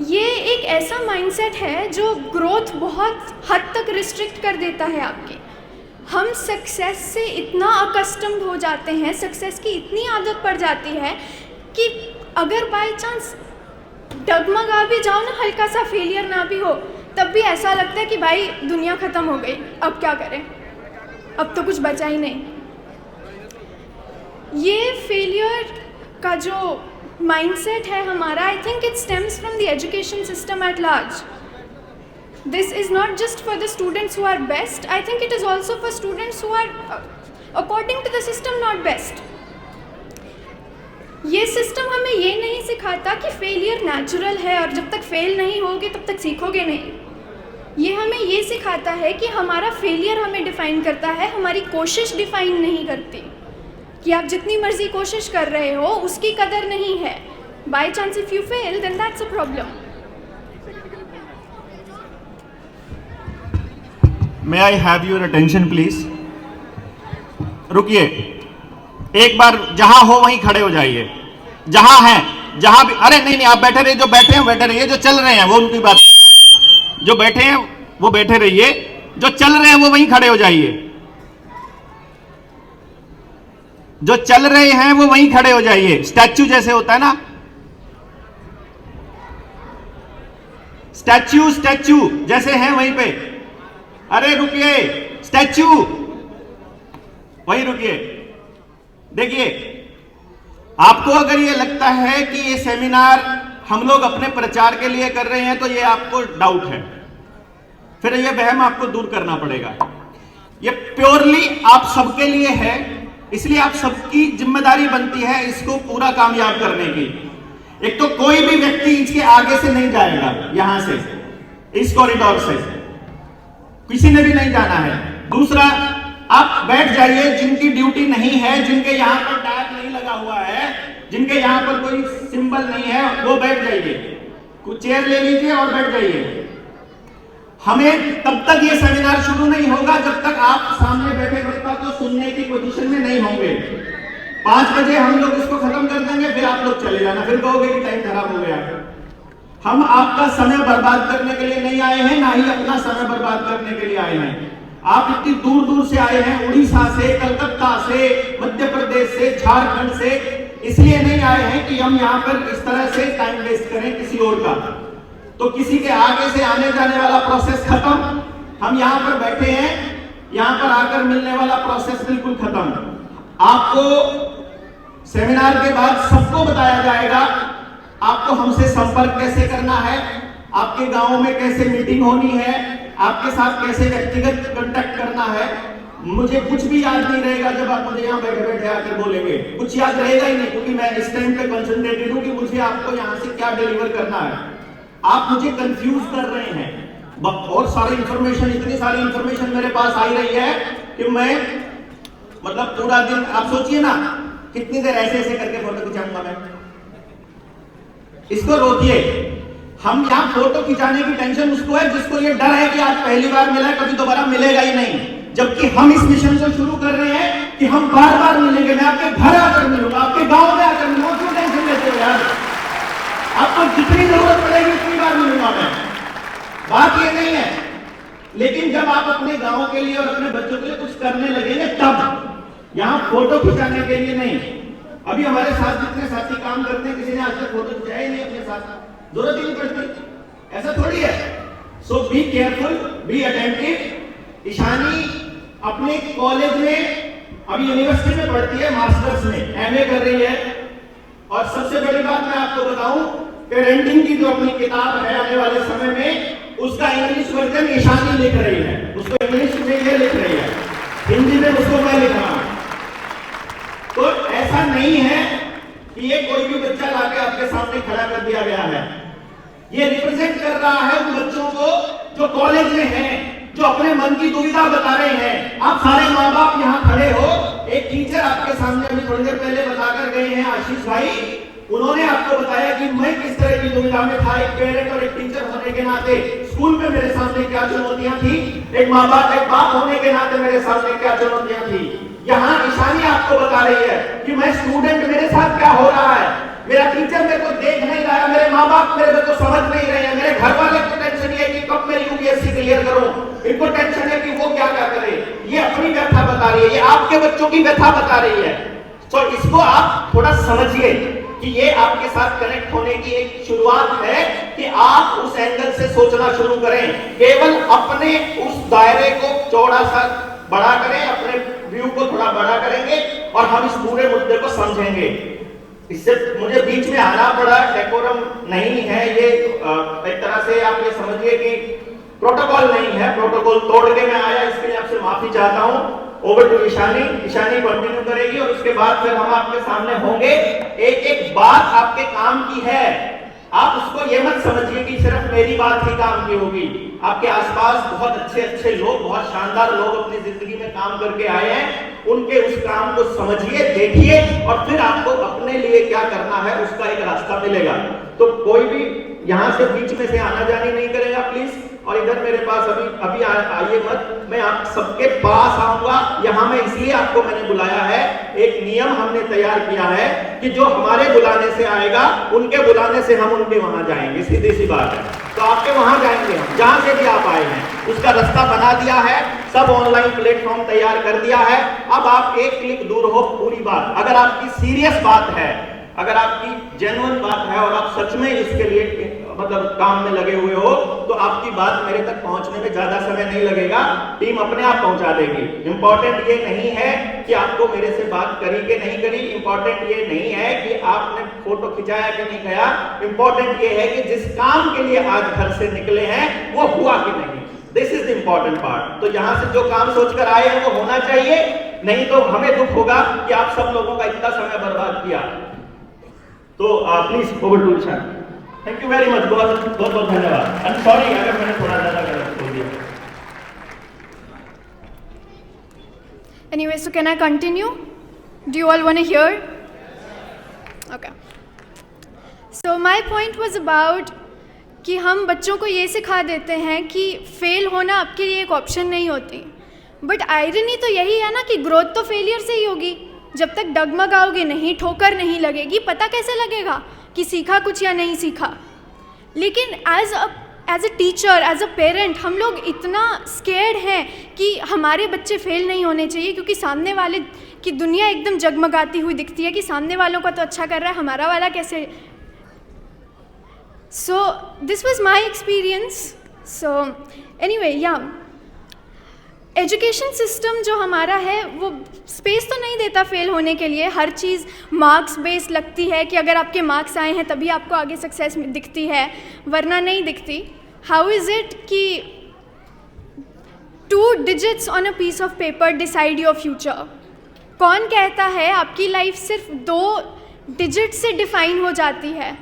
ये एक ऐसा माइंडसेट है जो ग्रोथ बहुत हद तक रिस्ट्रिक्ट कर देता है आपकी। हम सक्सेस से इतना अकस्टम्ड हो जाते हैं, सक्सेस की इतनी आदत पड़ जाती है कि अगर बाय चांस डगमगा भी जाओ ना, हल्का सा फेलियर ना भी हो, तब भी ऐसा लगता है कि भाई दुनिया ख़त्म हो गई, अब क्या करें, अब तो कुछ बचा ही नहीं। ये फेलियर का जो माइंडसेट है हमारा, I think it stems from the education system at large. This is not just for the students who are best, I think it is also for students who are according to the system not best. ये system हमें ये नहीं सिखाता कि failure natural है और जब तक फेल नहीं होगे तब तक सीखोगे नहीं। ये हमें ये सिखाता है कि हमारा फेलियर हमें डिफ़ाइन करता है, हमारी कोशिश डिफ़ाइन नहीं करती। कि आप जितनी मर्जी कोशिश कर रहे हो उसकी कदर नहीं है। By chance if you fail then that's a problem. May I have your attention, please? रुकिए, एक बार जहां हो वहीं खड़े हो जाइए, जहां हैं, जहां भी, अरे नहीं नहीं आप बैठे रहिए, जो बैठे हैं बैठे रहिए, जो चल रहे हैं वो उनकी बात कर रहा हूं, जो बैठे हैं वो बैठे रहिए, जो चल रहे हैं वो वहीं खड़े हो जाइए, जो चल रहे हैं वो वहीं खड़े हो जाइए, स्टैच्यू जैसे होता है ना, स्टैच्यू स्टैच्यू जैसे हैं वहीं पे, अरे रुकिए, स्टैच्यू वहीं रुकिए। देखिए, आपको अगर ये लगता है कि ये सेमिनार हम लोग अपने प्रचार के लिए कर रहे हैं तो ये आपको डाउट है, फिर ये वहम आपको दूर करना पड़ेगा। ये प्योरली आप सबके लिए है, इसलिए आप सबकी जिम्मेदारी बनती है इसको पूरा कामयाब करने की। एक तो कोई भी व्यक्ति इसके आगे से नहीं जाएगा, यहां से इस कॉरिडोर से किसी ने भी नहीं जाना है। दूसरा, आप बैठ जाइए, जिनकी ड्यूटी नहीं है, जिनके यहां पर टैग नहीं लगा हुआ है, जिनके यहां पर कोई सिंबल नहीं है, वो बैठ जाइए, कुछ चेयर ले लीजिए और बैठ जाइए। हमें तब तक ये सेमिनार शुरू नहीं होगा जब तक आप सामने बैठे वक्ता को सुनने की पोजीशन में नहीं होंगे। 5 बजे हम लोग इसको खत्म कर देंगे, फिर आप लोग चले जाना, फिर कहोगे कि टाइम खराब हो गया। हम आपका समय बर्बाद करने के लिए नहीं आए हैं, ना ही अपना समय बर्बाद करने के लिए आए हैं। आप इतनी दूर दूर से आए हैं, उड़ीसा से, कलकत्ता से, मध्य प्रदेश से, झारखंड से, इसलिए नहीं आए हैं कि हम यहाँ पर इस तरह से टाइम वेस्ट करें किसी और का। तो किसी के आगे से आने जाने वाला प्रोसेस खत्म, हम यहाँ पर बैठे हैं, यहाँ पर आकर मिलने वाला प्रोसेस बिल्कुल खत्म। आपको सेमिनार के बाद सबको बताया जाएगा आपको हमसे संपर्क कैसे करना है, आपके गांव में कैसे मीटिंग होनी है, आपके साथ कैसे व्यक्तिगत कांटेक्ट करना है। मुझे कुछ भी याद नहीं रहेगा जब आप मुझे यहाँ बैठे बैठे आकर बोलेंगे, कुछ याद रहेगा ही नहीं, क्योंकि मैं इस टाइम पे कंसंट्रेटेड हूँ कि मुझे आपको यहाँ से क्या डिलीवर करना है। आप मुझे कंफ्यूज कर रहे हैं, और सारी इंफॉर्मेशन, इतनी सारी इंफॉर्मेशन मेरे पास आई रही है कि मैं मतलब पूरा दिन, आप सोचिए ना कितनी देर ऐसे ऐसे करके फोटो खिंचाऊंगा मैं। इसको रोकिए। हम यहाँ फोटो खिंचाने की टेंशन उसको है जिसको ये डर है कि आज पहली बार मिला है, कभी दोबारा मिलेगा ही नहीं, जबकि हम इस मिशन को शुरू कर रहे हैं कि हम बार बार मिलेंगे। मैं आपके घर आकर मिलूंगा, आपके गांव में आकर मिलूंगा, क्यों टेंशन लेते हो यार? आपको जितनी जरूरत पड़ेगी उतनी बार मिलूंगा मैं, बात ये नहीं है। लेकिन जब आप अपने गांव के लिए और अपने बच्चों के लिए कुछ करने लगेंगे तब, यहाँ फोटो खिंचाने के लिए नहीं। अभी हमारे साथ जितने साथी काम करते हैं, किसी ने आज तक फोटो खिंचाया ही नहीं अपने साथ, जरूरत ही नहीं पड़ती, ऐसा थोड़ी है। So be careful, be attentive. Ishani अपने कॉलेज में अभी यूनिवर्सिटी में पढ़ती है, मास्टर्स में एमए कर रही है। और सबसे बड़ी बात मैं आपको बताऊं, पेरेंटिंग की जो अपनी किताब है आने वाले समय में, उसका इंग्लिश वर्जन ईशानी लिख रही है, उसको इंग्लिश में ये लिख रही है, हिंदी में उसको मैं लिख रहा हूं। तो ऐसा नहीं है कि ये कोई भी बच्चा लाके आपके सामने खड़ा कर दिया गया है। ये रिप्रेजेंट कर रहा है उन बच्चों को जो कॉलेज में हैं, जो अपने मन की दुविधा बता रहे हैं। आप सारे माँ बाप यहाँ खड़े हो, एक टीचर आपके सामने अभी थोड़ी देर पहले बताकर गए हैं, आशीष भाई, उन्होंने आपको बताया कि मैं किस तरह की दुविधा में था, एक पेरेंट और एक टीचर होने के नाते स्कूल में मेरे सामने क्या चुनौतियां थी, एक माँ बाप, एक बाप होने के नाते मेरे सामने क्या चुनौतियां थी। यहाँ ईशानी आपको बता रही है कि मैं स्टूडेंट, मेरे साथ क्या हो रहा है, मेरा टीचर मेरे को देख नहीं रहा है, मेरे माँ बाप मेरे को समझ नहीं रहे हैं, मेरे घर वाले को टेंशन ये है कि कब मैं यूपीएससी क्लियर करूं, इनको टेंशन है कि वो क्या क्या करे। ये अपनी व्यथा बता रही है, ये आपके बच्चों की व्यथा बता रही है। तो इसको आप थोड़ा समझिए कि ये आपके साथ कनेक्ट होने की एक शुरुआत है कि आप उस एंगल से सोचना शुरू करें, केवल अपने उस दायरे को थोड़ा सा बड़ा करें, अपने व्यू को थोड़ा बड़ा करेंगे और हम इस पूरे मुद्दे को समझेंगे। इससे मुझे बीच में आना पड़ा, डेकोरम नहीं है ये, एक तरह से आप ये समझिए कि प्रोटोकॉल नहीं है, प्रोटोकॉल तोड़ के मैं आया, इसके लिए आपसे माफी चाहता हूं। Over to Ishani, Ishani continue करेगी और उसके बाद फिर हम आपके सामने होंगे। एक एक बात आपके काम की है, आप उसको ये मत समझिए कि सिर्फ मेरी बात ही काम की होगी। आपके आसपास बहुत अच्छे अच्छे लोग, बहुत शानदार लोग अपनी जिंदगी में काम करके आए हैं, उनके उस काम को समझिए, देखिए और फिर आपको अपने लिए क्या करना है उसका एक रास्ता मिलेगा। तो कोई भी यहाँ से बीच में से आना जानी नहीं करेगा प्लीज, और इधर मेरे पास अभी आइए मत, मैं आप सबके पास आऊंगा। यहाँ मैं इसलिए आपको मैंने बुलाया है, एक नियम हमने तैयार किया है कि जो हमारे बुलाने से आएगा उनके बुलाने से हम उनके वहां जाएंगे, सीधी सी बात है। तो आपके वहां जाएंगे हम, जहां से भी आप आए हैं, उसका रास्ता बना दिया है, सब ऑनलाइन प्लेटफॉर्म तैयार कर दिया है। अब आप एक क्लिक दूर हो, पूरी बात। अगर आपकी सीरियस बात है, अगर आपकी जेन्युइन बात है और आप सच में इसके लिए मतलब काम में लगे हुए हो, तो आपकी बात मेरे तक पहुंचने में ज्यादा समय नहीं लगेगा, टीम अपने आप पहुंचा देगी। इंपॉर्टेंट ये नहीं है कि आपको मेरे से बात करी कि नहीं करी, इंपॉर्टेंट ये नहीं है कि आपने फोटो खिंचाया कि नहीं गया, इंपॉर्टेंट ये है कि जिस काम के लिए आज घर से निकले हैं वो हुआ कि नहीं। This is the important part. तो यहां से जो काम सोचकर आए हैं वो होना चाहिए, नहीं तो हमें दुख होगा कि आप सब लोगों का इतना समय बर्बाद किया। तो please over to Ishan. Thank you very much, बहुत बहुत धन्यवाद। आई एम सॉरी अगर मैंने थोड़ा ज्यादा गलत बोल दिया। Anyway, so can I continue? Do you all want to hear? Okay. So my point was about कि हम बच्चों को ये सिखा देते हैं कि फेल होना आपके लिए एक ऑप्शन नहीं होती, बट आयरनी तो यही है ना कि ग्रोथ तो फेलियर से ही होगी। जब तक डगमगाओगे नहीं, ठोकर नहीं लगेगी, पता कैसे लगेगा कि सीखा कुछ या नहीं सीखा। लेकिन as a teacher, as a parent, हम लोग इतना स्केर्ड हैं कि हमारे बच्चे फेल नहीं होने चाहिए, क्योंकि सामने वाले की दुनिया एकदम जगमगाती हुई दिखती है कि सामने वालों का तो अच्छा कर रहा है, हमारा वाला कैसे। So this was my experience. So anyway, या एजुकेशन सिस्टम जो हमारा है वो स्पेस तो नहीं देता फेल होने के लिए। हर चीज़ मार्क्स बेस्ड लगती है कि अगर आपके मार्क्स आए हैं तभी आपको आगे सक्सेस दिखती है, वरना नहीं दिखती। हाउ इज़ इट कि 2 digits on a piece of paper decide your future? कौन कहता है आपकी लाइफ सिर्फ 2 digit से डिफाइन हो जाती है?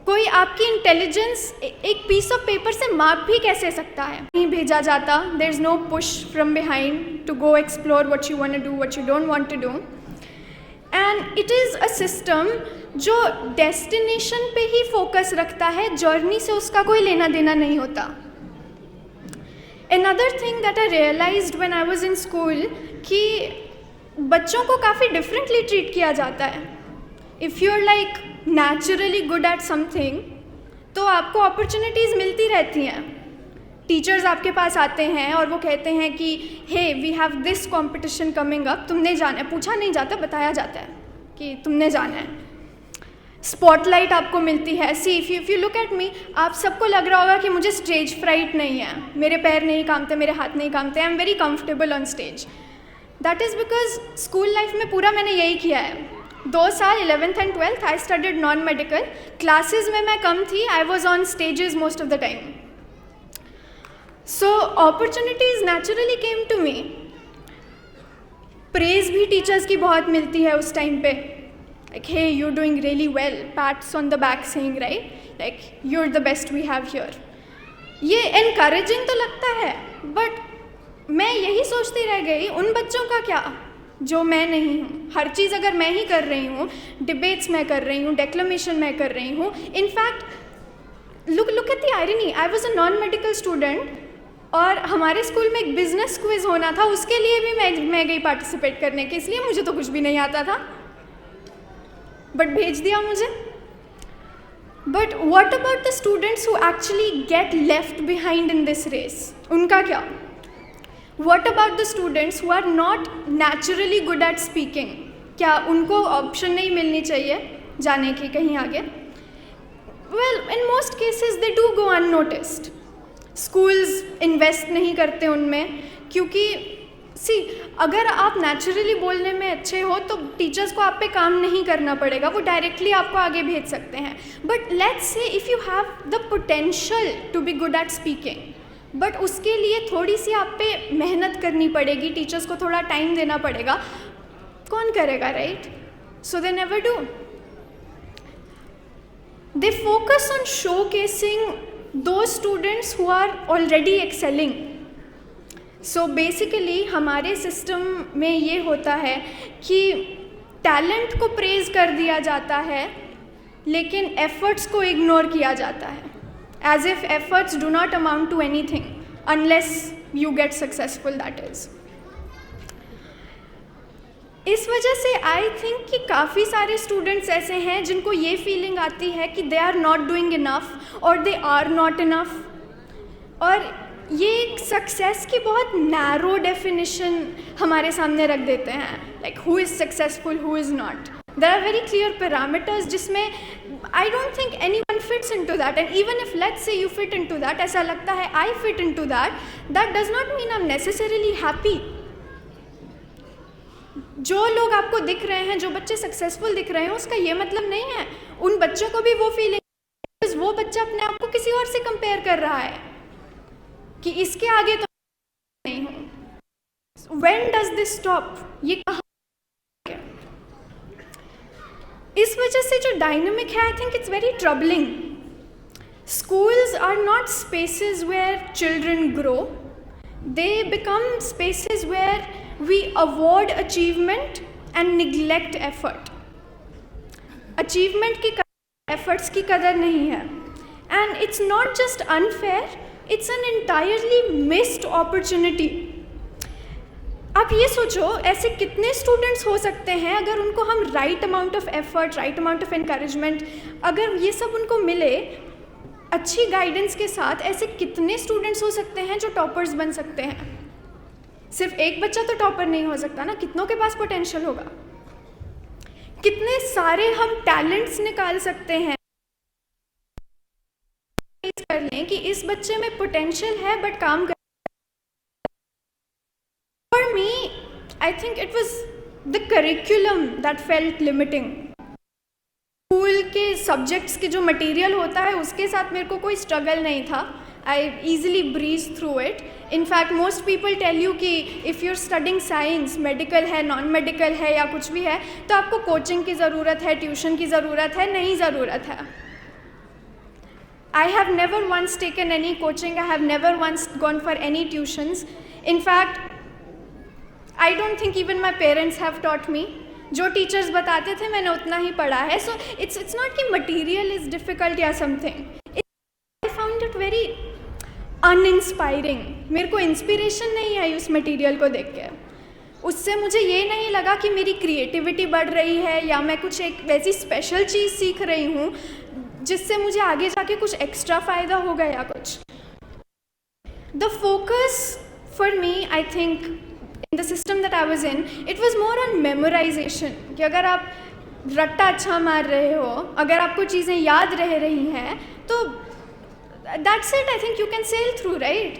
कोई आपकी इंटेलिजेंस एक पीस ऑफ पेपर से माप भी कैसे सकता है? नहीं भेजा जाता। There is no push from behind to go explore what you want to do, what you don't want to do. And it is a system जो डेस्टिनेशन पे ही फोकस रखता है, जर्नी से उसका कोई लेना देना नहीं होता। Another thing that I realized when I was in school कि बच्चों को काफ़ी डिफरेंटली ट्रीट किया जाता है। If you are like naturally good at something तो आपको अपॉर्चुनिटीज़ मिलती रहती हैं। टीचर्स आपके पास आते हैं और वो कहते हैं कि hey we have this competition coming up, तुमने जाना है। पूछा नहीं जाता, बताया जाता है कि तुमने जाना है। स्पॉटलाइट आपको मिलती है। सी if you look at me, आप सबको लग रहा होगा कि मुझे स्टेज फ्राइट नहीं है, मेरे पैर नहीं कांपते, मेरे हाथ नहीं कांपते, I am very comfortable on stage. That is because school life में पूरा मैंने यही किया है। 2 साल 11th and 12th I studied non medical. Classes में मैं कम थी, I was on stages most of the time. So opportunities naturally came to me. Praise भी टीचर्स की बहुत मिलती है उस टाइम पे, like hey you're doing really well, pats on the back saying right like you're the best we have here। ये encouraging तो लगता है, बट मैं यही सोचती रह गई उन बच्चों का क्या जो मैं नहीं हूँ। हर चीज़ अगर मैं ही कर रही हूँ, डिबेट्स मैं कर रही हूँ, डेक्लेमेशन मैं कर रही हूँ। In fact look at the irony, I was a non medical student और हमारे स्कूल में एक बिजनेस क्विज होना था, उसके लिए भी मैं गई पार्टिसिपेट करने के, इसलिए मुझे तो कुछ भी नहीं आता था, बट भेज दिया मुझे। But what about the students who actually get left behind in this race, उनका क्या? What about the students who are not naturally good at speaking, क्या उनको ऑप्शन नहीं मिलनी चाहिए जाने की कहीं आगे? Well in most cases they do go unnoticed. Schools invest नहीं करते उनमें, क्योंकि सी अगर आप नेचुरली बोलने में अच्छे हो तो टीचर्स को आप पे काम नहीं करना पड़ेगा, वो डायरेक्टली आपको आगे भेज सकते हैं। But let's say if you have the potential to be good at speaking, but उसके लिए थोड़ी सी आप पे मेहनत करनी पड़ेगी, टीचर्स को थोड़ा टाइम देना पड़ेगा, कौन करेगा, right? So they never do. They focus on showcasing those students who are already excelling. So basically हमारे सिस्टम में ये होता है कि टैलेंट को प्रेज कर दिया जाता है लेकिन एफर्ट्स को इग्नोर किया जाता है। as if efforts do not amount to anything unless you get successful, that is. इस वजह से आई थिंक कि काफ़ी सारे स्टूडेंट्स ऐसे हैं जिनको ये फीलिंग आती है कि they are not doing enough और दे आर नॉट इनफ, और ये एक सक्सेस की बहुत नैरो डेफिनेशन हमारे सामने रख देते हैं, like who is successful, who is not. There are very clear parameters जिसमें I don't think anyone fits into that, and even if let's say you fit into that, ऐसा लगता है I fit into that, that does not mean I am necessarily happy. जो लोग आपको दिख रहे हैं, जो बच्चे सक्सेसफुल दिख रहे हैं, उसका ये मतलब नहीं है उन बच्चों को भी वो फीलिंग, वो बच्चा अपने आप को किसी और से कंपेयर कर रहा है कि इसके आगे तो नहीं हूँ. When does this stop? ये कहाँ? इस वजह से जो डायनामिक है, I think it's very troubling. Schools are not spaces where children grow, they become spaces where we award achievement and neglect effort. Achievement की efforts की कदर नहीं है, and it's not just unfair, it's an entirely missed opportunity. आप ये सोचो, ऐसे कितने स्टूडेंट्स हो सकते हैं अगर उनको हम right amount of effort, right amount of encouragement, अगर ये सब उनको मिले अच्छी गाइडेंस के साथ, ऐसे कितने स्टूडेंट्स हो सकते हैं जो टॉपर्स बन सकते हैं. सिर्फ एक बच्चा तो टॉपर नहीं हो सकता ना, कितनों के पास पोटेंशियल होगा, कितने सारे हम टैलेंट्स निकाल सकते हैं. कर लें कि इस बच्चे में पोटेंशियल है बट काम कर. For me I think it was the curriculum that felt limiting. School के सब्जेक्ट्स के जो मटेरियल होता है उसके साथ मेरे को कोई स्ट्रगल नहीं था. I easily breeze through it. In fact most people tell you कि if you are studying science, medical है, नॉन मेडिकल है या कुछ भी है, तो आपको कोचिंग की ज़रूरत है, ट्यूशन की ज़रूरत है. नहीं ज़रूरत है. I have never once taken any coaching, I have never once gone for any tuitions. In fact I don't think even my parents have taught me. जो टीचर्स बताते थे मैंने उतना ही पढ़ा है. सो इट्स नॉट कि मटीरियल इज़ डिफ़िकल्ट या something. I found it very uninspiring. मेरे को इंस्पिरेशन नहीं आई उस मटीरियल को देख के. उससे मुझे ये नहीं लगा कि मेरी क्रिएटिविटी बढ़ रही है या मैं कुछ एक वैसी स्पेशल चीज़ सीख रही हूँ जिससे मुझे आगे जाके कुछ एक्स्ट्रा फ़ायदा होगा या कुछ. The focus for me, I think in the system that I was in, it was more on memorization. कि अगर आप रट्टा अच्छा मार रहे हो, अगर आपको चीज़ें याद रह रही हैं, तो that's it. I think you can sail through, right?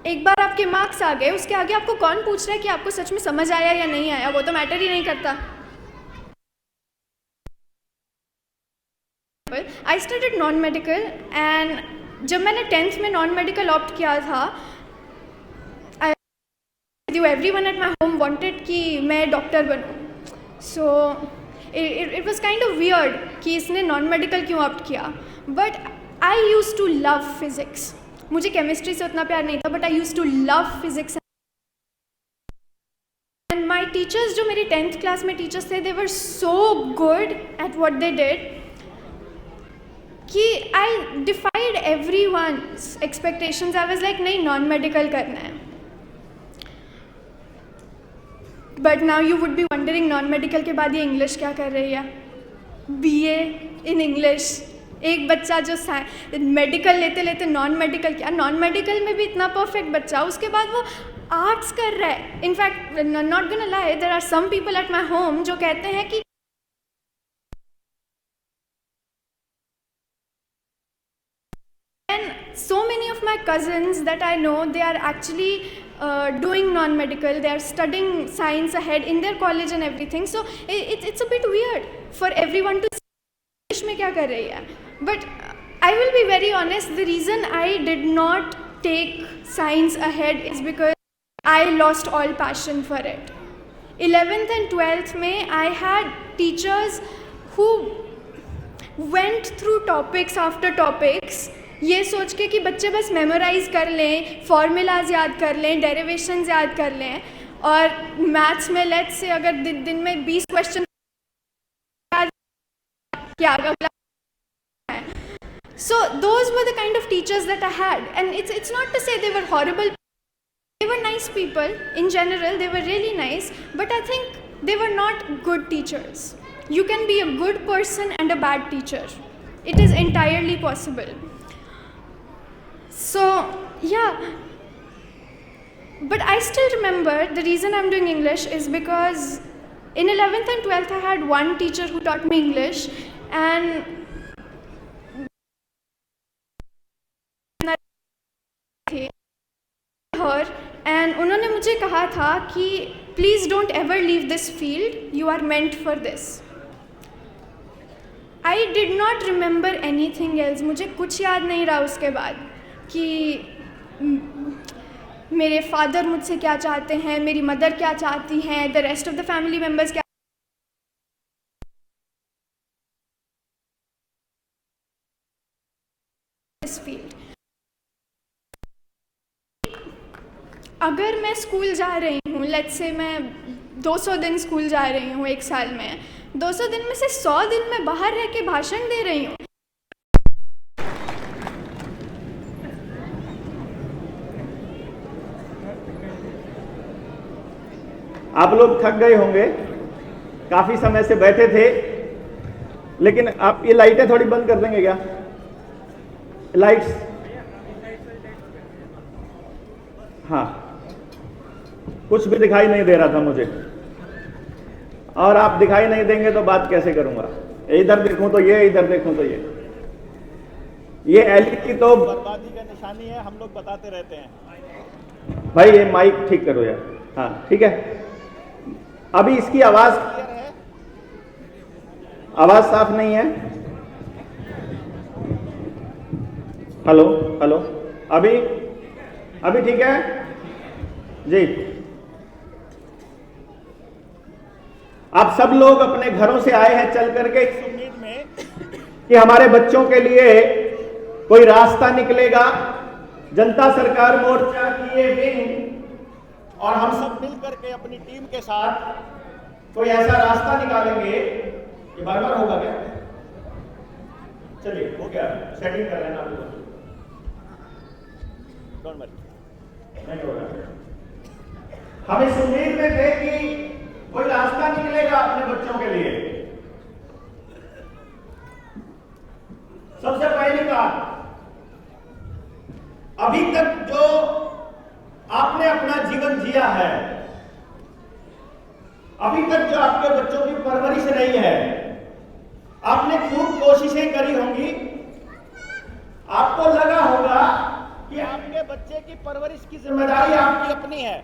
एक बार आपके मार्क्स आ गए, उसके आगे आपको कौन पूछ रहा है कि आपको सच में समझ आया या नहीं आया, वो तो मैटर ही नहीं करता. I studied non-medical and जब मैंने 10th में non-medical ऑप्ट किया था, everyone at my home wanted कि मैं डॉक्टर बनूं. So it was kind of weird कि इसने नॉन मेडिकल क्यों ऑप्ट किया. But I use to love physics. मुझे केमिस्ट्री से उतना प्यार नहीं था, but I use to love physics. And my teachers, जो मेरी 10th क्लास में टीचर्स थे, they were so good at what they did कि I defied everyone's expectations. I was like नहीं, नॉन मेडिकल करना है. But now you would be wondering, non medical के बाद ये इंग्लिश क्या कर रही है, BA इन इंग्लिश. एक बच्चा जो मेडिकल लेते लेते नॉन मेडिकल किया, नॉन मेडिकल में भी इतना परफेक्ट बच्चा, उसके बाद वो आर्ट्स कर रहा है. In fact not gonna lie, there are some people at my home जो कहते हैं कि so many of my cousins that I know, they are actually doing non-medical, they are studying science ahead in their college and everything. So it's a bit weird for everyone to see English में क्या कर रही है. But I will be very honest, the reason I did not take science ahead is because I lost all passion for it. 11th and 12th में I had teachers who went through topics after topics, ये सोच के कि बच्चे बस memorise कर लें, formulas याद कर लें, डेरिवेशंस याद कर लें, और मैथ्स में लेट्स से अगर दिन में 20 क्वेश्चन क्या अगला है. So those were the kind of teachers that I had, and it's not to say they were horrible. They were nice people in general. They were really nice, but I think they were not good teachers. You can be a good person and a bad teacher. It is entirely possible. So yeah, but I still remember the reason I'm doing English is because in 11th and 12th I had one teacher who taught me English, and her, and उन्होंने मुझे कहा था कि please don't ever leave this field, you are meant for this. I did not remember anything else. मुझे कुछ याद नहीं रहा उसके बाद कि मेरे फादर मुझसे क्या चाहते हैं, मेरी मदर क्या चाहती हैं, the rest of the family members क्या इस फील्ड. अगर मैं स्कूल जा रही हूँ, लेट्स से मैं 200 दिन स्कूल जा रही हूँ एक साल में, 200 दिन में से 100 दिन मैं बाहर रह के भाषण दे रही हूँ. आप लोग थक गए होंगे, काफी समय से बैठे थे, लेकिन आप ये लाइटें थोड़ी बंद कर देंगे क्या? लाइट्स, हाँ, कुछ भी दिखाई नहीं दे रहा था मुझे, और आप दिखाई नहीं देंगे तो बात कैसे करूंगा? इधर देखूं तो ये, इधर देखूं तो ये एलईडी तो बर्बादी का निशानी है, हम लोग बताते रहते हैं। भाई ये माइक ठीक करो यार। हाँ ठीक है, अभी इसकी आवाज क्लियर है? आवाज साफ नहीं है? हेलो हेलो, अभी ठीक है जी। आप सब लोग अपने घरों से आए हैं चल करके इस उम्मीद में कि हमारे बच्चों के लिए कोई रास्ता निकलेगा। जनता सरकार मोर्चा की ये विंग और हम सब मिल करके अपनी टीम के साथ कोई ऐसा रास्ता निकालेंगे। ये बार बार होगा क्या? चलिए हो गया, सेटिंग कर लेना आप लोग, डोंट वरी, नहीं होगा। हम इस उम्मीद में थे कि कोई रास्ता निकलेगा अपने बच्चों के लिए। सबसे पहली बात, अभी तक जो आपने अपना जीवन जिया है, अभी तक जो आपके बच्चों की परवरिश रही है, आपने खूब कोशिशें करी होंगी। आपको लगा होगा कि आपके बच्चे की परवरिश की जिम्मेदारी आपकी अपनी है।